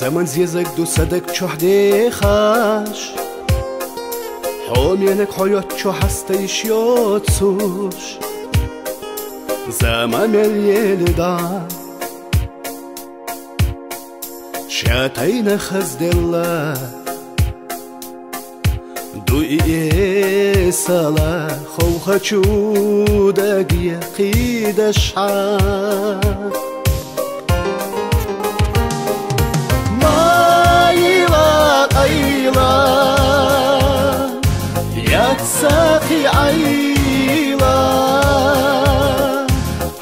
زمن زيزك دو صدق چهده خش حامینک حیات چو هستیش یاد سوش زمان اليلدان شاتين خز دلا دوئي سالا خوخ چودك يقيد شعار مايلا قيلا يتساقي عيلا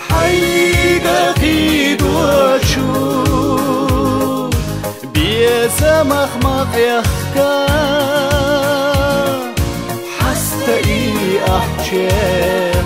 حيقا دوشو مخمق يخكا حستئي أحشيخكا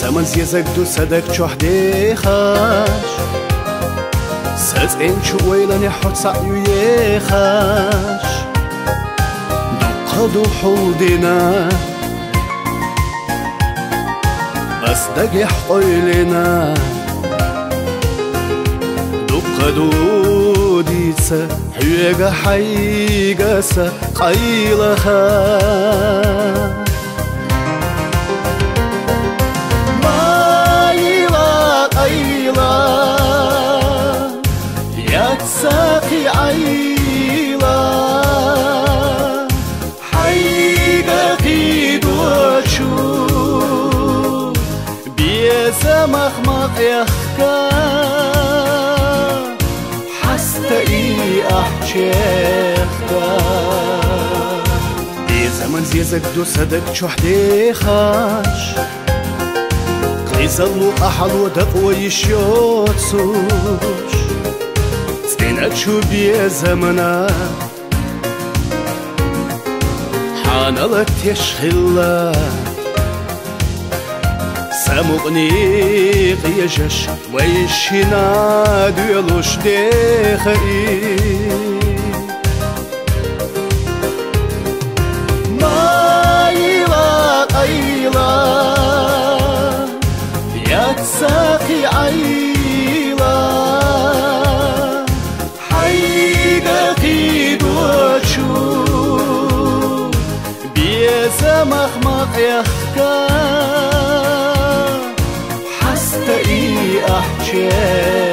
زمن زيزك دو صدق چهده خش سز این چویلن حد سعیو یخش دو حودنا بس دقح قيلنا دو ديتسا حيقا حيقاسا قيلها يتساقي عيلا حيقا دوشو بيزا مخمق يخكا حستئي أحشيخكا زمن زيزك دو صدق چهده خش قيزلو أحلو دقو يشيوت سوش ستيناتشو بيه زمنا حانالك تشخلا سامقني قيجش ويشينا ديلوش ديخي مايلا قيلا يتساقي عيلا حيقا دوشو بيزا مخمق يخكا حستئي أحشي